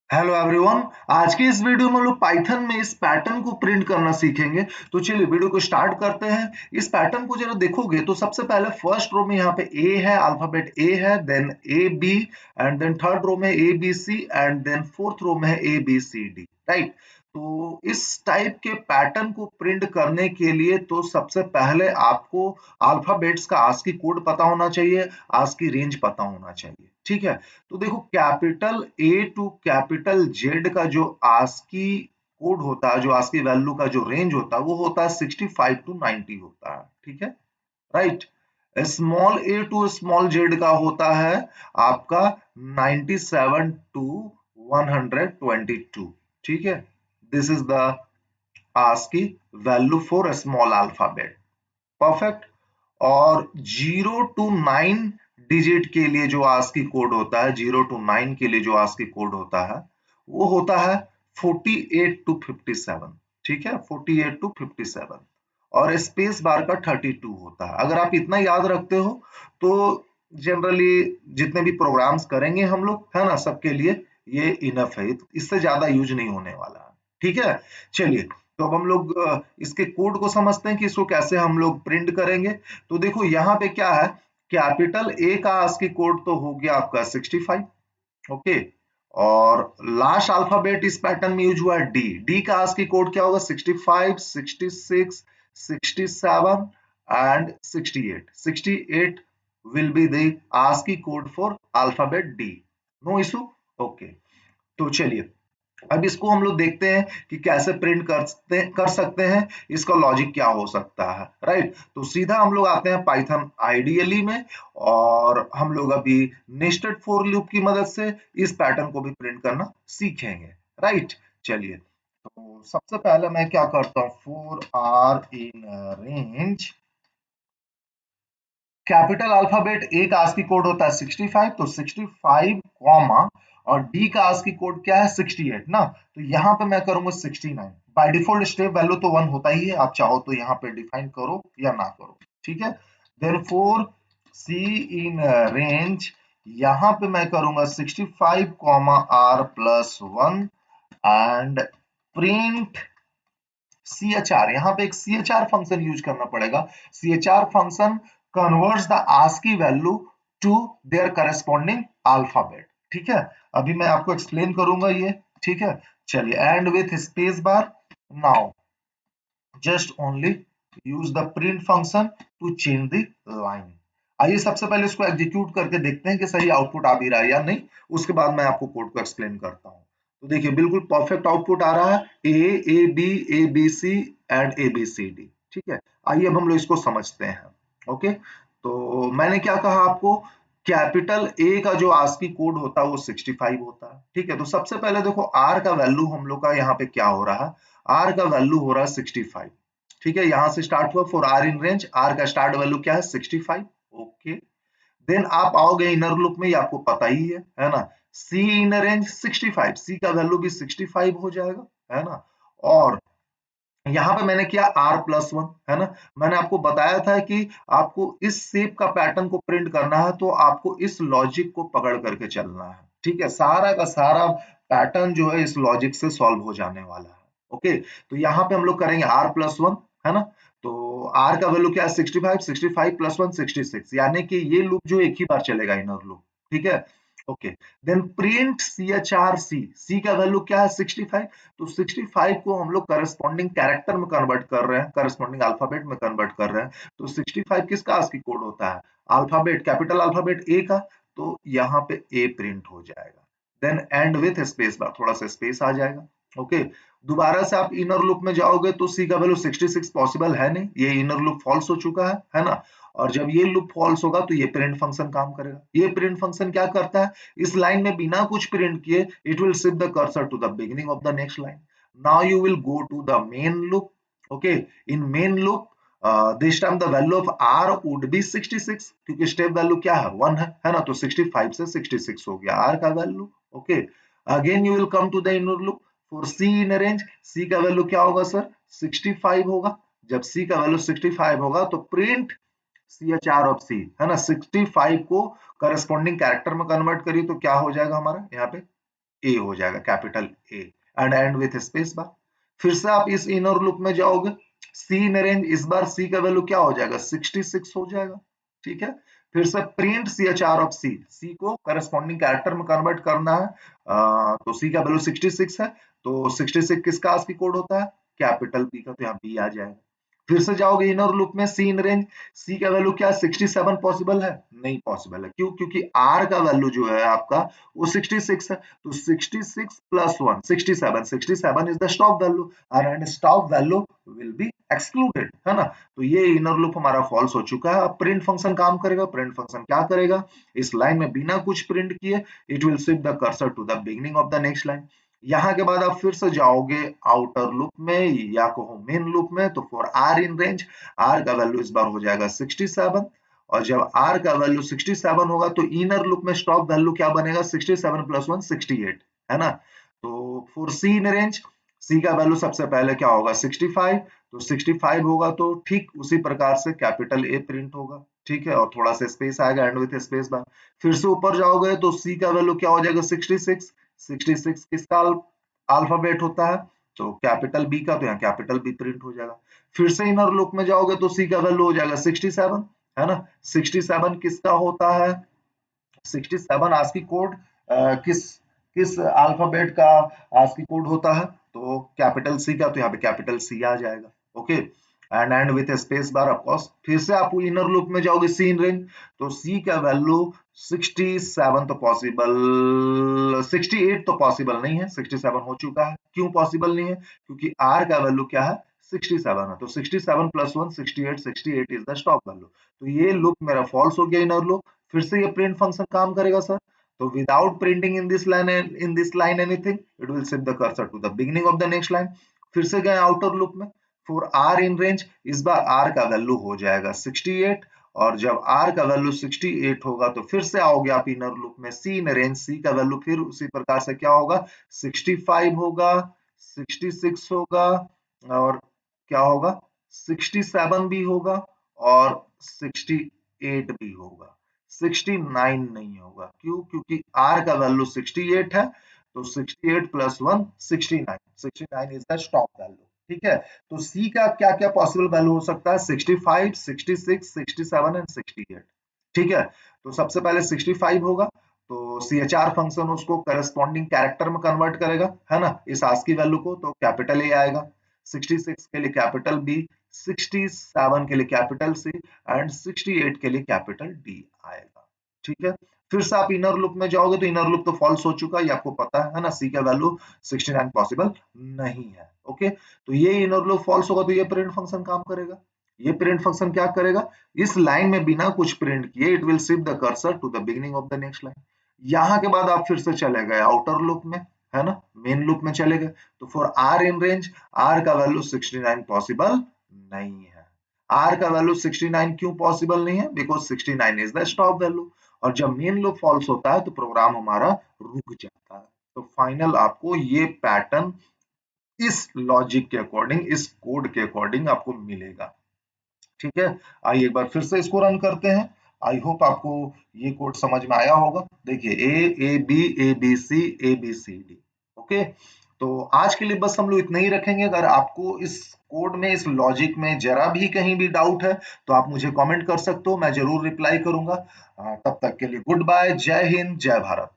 Hello everyone. आज की इस वीडियो में हम लोग पाइथन में इस पैटर्न को प्रिंट करना सीखेंगे। तो चलिए वीडियो को स्टार्ट करते हैं। इस पैटर्न को जरा देखोगे तो सबसे पहले फर्स्ट रो में यहाँ पे ए है, अल्फाबेट ए है, then A B, and then third row में A B C, and then fourth row में है A B C D, right. तो इस टाइप के पैटर्न को प्रिंट करने के लिए तो सबसे पहले आपको अल्फाबेट्स का आस्की कोड पता होना चाहिए, आस्की रेंज पता होना चाहिए, ठीक है। तो देखो capital A to capital Z का जो आस्की कोड होता है, जो आस्की वैल्यू का जो रेंज होता है वो होता है 65 टू 90 होता है, ठीक है, right. Small A to small Z का होता है आपका 97 टू 122, ठीक है। This is the ASCII value for small alphabet, perfect. और 0 to 9 डिजिट के लिए जो आस्की कोड होता है, 0 to 9 के लिए जो आस्की कोड होता है वो होता है 48 to 57, ठीक है, 48 to 57। और स्पेस बार का 32 होता है। अगर आप इतना याद रखते हो तो जनरली जितने भी प्रोग्राम्स करेंगे हम लोग, है ना, सबके लिए ये इनफ है, इससे ज्यादा यूज नहीं होने वाला है, ठीक है। चलिए, तो अब हम लोग इसके कोड को समझते हैं कि इसको कैसे हम लोग प्रिंट करेंगे। तो देखो यहाँ पे क्या है, कैपिटल ए का आस्की कोड तो हो गया आपका 65, ओके। और लास्ट अल्फाबेट इस पैटर्न में यूज हुआ है डी। डी का आस्की कोड क्या होगा, 65, 66, 67 and 68। 68 will be the ASCII code for alphabet D. No issue? Okay. तो चलिए अब इसको हम लोग देखते हैं कि कैसे प्रिंट कर सकते हैं, इसका लॉजिक क्या हो सकता है, राइट। तो सीधा हम लोग आते हैं पाइथन आईडीएलई में, और हम लोग अभी नेस्टेड फॉर लूप की मदद से इस पैटर्न को भी प्रिंट करना सीखेंगे, राइट। चलिए, तो सबसे पहले मैं क्या करता हूँ, for R in range capital alphabet A का आस्की कोड होता है 65, तो 65 कॉमा और डी का आस्की कोड क्या है 68 ना। तो यहाँ पे मैं करूंगा 69। बाय डिफॉल्ट स्टेप वैल्यू तो 1 होता ही है, आप चाहो तो यहाँ पे डिफाइन करो या ना करो, ठीक है। Then for C in range, यहाँ पे मैं करूंगा 65 comma R plus 1 and print C H R. यहाँ पे एक C H R function use करना पड़ेगा। C H R function converts the ASCII value to their corresponding alphabet, ठीक है। अभी मैं आपको एक्सप्लेन करूंगा ये, ठीक है। चलिए, end with space bar, now just only use the print function to change the line. आइए सबसे पहले इसको एग्जीक्यूट करके देखते हैं कि सही आउटपुट आ भी रहा है या नहीं, उसके बाद मैं आपको कोड को एक्सप्लेन करता हूँ। तो देखिए बिल्कुल परफेक्ट आउटपुट आ रहा है, A B C and A B C D, ठीक है। आइए अब हम लोग इसको समझते हैं, ओके। तो मैंने क्या कहा आपको, कैपिटल ए का जो आस्की कोड होता है वो 65 होता है, ठीक है। तो सबसे पहले देखो आर का वैल्यू हम लोग का यहाँ पे क्या हो रहा है, आर का वैल्यू हो रहा है 65, ठीक है। यहां से स्टार्ट हुआ for R in range, R का स्टार्ट वैल्यू क्या है 65, ओके। देन आप आओगे इनर लूप में, ये आपको पता ही है ना, सी इन रेंज 65, सी का वैल्यू भी 65 हो जाएगा, है ना। और यहाँ पे मैंने किया r प्लस 1, है ना। मैंने आपको बताया था कि आपको इस शेप का पैटर्न को प्रिंट करना है तो आपको इस लॉजिक को पकड़ करके चलना है, ठीक है। सारा का सारा पैटर्न जो है इस लॉजिक से सॉल्व हो जाने वाला है, ओके। तो यहाँ पे हम लोग करेंगे r प्लस 1, है ना। तो r का वैल्यू क्या है 65, 65 प्लस 1 66, यानी कि ये लूप जो एक ही बार चलेगा, इनर लूप, ठीक है, okay. Then print C H R C, C का वैल्यू क्या है 65, तो 65 को हम लोग करस्पॉन्डिंग कैरेक्टर में कन्वर्ट कर रहे हैं, करस्पॉन्डिंग अल्फाबेट में कन्वर्ट कर रहे हैं। तो 65 किसका आस्की कोड होता है, अल्फाबेट, कैपिटल अल्फाबेट ए का, तो यहाँ पे ए प्रिंट हो जाएगा। Then end with space bar, थोड़ा सा स्पेस आ जाएगा, ओके। दोबारा से आप इनर लूप में जाओगे तो सी का वैल्यू 66 पॉसिबल है नहीं, ये इनर लूप फॉल्स हो चुका है ना। और जब ये लूप फॉल्स होगा तो ये प्रिंट फंक्शन काम करेगा। ये प्रिंट फंक्शन क्या करता है, इस लाइन में बिना कुछ प्रिंट किए it will shift the cursor to the beginning of the next line. Now you will go to the main loop, okay। In main loop this time the value of r would be 66, क्योंकि step value क्या है 1 है ना। तो 65 से 66 हो गया r का value, okay. Again you will come to the inner loop for c in range, c का वैल्यू क्या होगा सर 65 होगा। जब c का वैल्यू 65 होगा तो print C H R of C, है ना। 65 को करस्पॉन्डिंग कैरेक्टर में कन्वर्ट करिए तो क्या हो जाएगा हमारा यहाँ पे ए हो जाएगा, capital A, and with space बार। फिर से आप इस इनर लूप में जाओगे, सी इन रेंज, इस बार सी का वैल्यू क्या हो जाएगा, 66 हो जाएगा। ठीक है, फिर से print C H R of C, C को करस्पॉन्डिंग कैरेक्टर में कन्वर्ट करना है। तो सी का वैल्यू 66 है, तो 66 किसका आस्की कोड होता है, कैपिटल बी का, तो यहाँ बी आ जाएगा। फिर से जाओगे इनर लूप में, सी इन रेंज, सी का वैल्यू क्या 67 पॉसिबल है, नहीं पॉसिबल है, क्यों, क्योंकि आर का वैल्यू जो है आपका वो 66 है, तो 66 plus 1 67, 67 is the stop value, and stop value will be excluded, है ना। तो ये इनर लूप हमारा फॉल्स हो चुका है। अब प्रिंट फंक्शन काम करेगा, प्रिंट फंक्शन क्या करेगा, इस लाइन में बिना कुछ प्रिंट किए it will shift the cursor to the beginning of the next line. यहाँ के बाद आप फिर से जाओगे आउटर लूप में या कहो मेन लूप में, तो for R in range, R का वैल्यू इस बार हो जाएगा 67, और जब आर का वैल्यू 67 होगा तो इनर लूप में स्टॉप वैल्यू क्या बनेगा, 67 प्लस 1 68, है ना। तो फॉर सी इन रेंज, सी का वैल्यू सबसे पहले क्या होगा 65, तो 65 होगा तो ठीक उसी प्रकार से कैपिटल ए प्रिंट होगा, ठीक है, और थोड़ा सा स्पेस आएगा एंड विथ स्पेस बार। फिर से ऊपर जाओगे तो सी का वैल्यू क्या हो जाएगा 66, 66 किसका अल्फाबेट होता है, तो कैपिटल बी का, तो यहाँ कैपिटल बी प्रिंट हो जाएगा। फिर से इनर लूप में जाओगे तो सी का वैल्यू हो जाएगा 67, है ना। 67 किसका होता है, 67 आस्की कोड किस किस अल्फाबेट का आस्की कोड होता है, तो कैपिटल सी का, तो यहाँ पे कैपिटल सी आ जाएगा। Okay, and with space bar of course. फिर से आप इनर लूप में जाओगे सी इन रेंज, तो सी का वैल्यू 67 तो पॉसिबल, 68 तो पॉसिबल नहीं है, 67 हो चुका है। क्यों पॉसिबल नहीं है, क्योंकि आर का वैल्यू क्या है 67 है, तो 67 plus 1 68, 68 is the stop value. तो ये लूप मेरा फॉल्स हो गया इनर लूप। फिर से ये प्रिंट फंक्शन काम करेगा सर, तो without printing in this line anything, it will shift the cursor to the beginning of the next line. फिर से गए आउटर लूप में, फॉर आर इन रेंज, इस बार आर का वैल्यू हो जाएगा 68, और जब आर का वैल्यू 68 होगा तो फिर से आओगे आप इनर लूप में, सी इन रेंज, सी का वैल्यू फिर उसी प्रकार से क्या होगा 65 होगा, 66 होगा, और क्या होगा 67 भी होगा, और 68 भी होगा, 69 नहीं होगा। क्यों, क्योंकि R का वैल्यू 68 है, तो 68 plus 1 69, 69 is the stop value. ठीक है, तो C का क्या क्या पॉसिबल वैल्यू हो सकता है, 65, 66, 67 एंड 68। ठीक है, तो सबसे पहले 65 होगा, तो CHR फंक्शन उसको करस्पॉन्डिंग कैरेक्टर में कन्वर्ट करेगा, है ना, इस आस्की वैल्यू को, तो कैपिटल ए आएगा, 66 के लिए कैपिटल बी, 67 के लिए कैपिटल सी, एंड 68 के लिए कैपिटल डी आएगा। ठीक है, फिर से आप इनर लूप में जाओगे तो इनर लूप तो फॉल्स हो चुका है, ये आपको पता है ना, सी का वैल्यू 69 पॉसिबल नहीं है। ओके, तो ये इनर लूप फॉल्स होगा तो ये प्रिंट फंक्शन काम करेगा। ये प्रिंट फंक्शन क्या करेगा, इस लाइन में बिना कुछ प्रिंट किए it will shift the cursor to the beginning of the next line. यहाँ के बाद आप फिर से चले गए आउटर लूप में, है ना, मेन लूप में चले गए, तो for R in range, R का वैल्यू 69 पॉसिबल नहीं है। आर का वैल्यू 69 क्यों पॉसिबल नहीं है, because 69 is the stop value, और जब मेन लूप फॉल्स होता है तो प्रोग्राम हमारा रुक जाता है। तो फाइनल आपको ये पैटर्न इस लॉजिक के अकॉर्डिंग, इस कोड के अकॉर्डिंग आपको मिलेगा। ठीक है, आइए एक बार फिर से इसको रन करते हैं। आई होप आपको ये कोड समझ में आया होगा। देखिए A B, A B C, A B C D. Okay, तो आज के लिए बस हम लोग इतना ही रखेंगे। अगर आपको इस कोड में, इस लॉजिक में जरा भी कहीं भी डाउट है तो आप मुझे कमेंट कर सकते हो, मैं जरूर रिप्लाई करूंगा। तब तक के लिए गुड बाय, जय हिंद, जय भारत।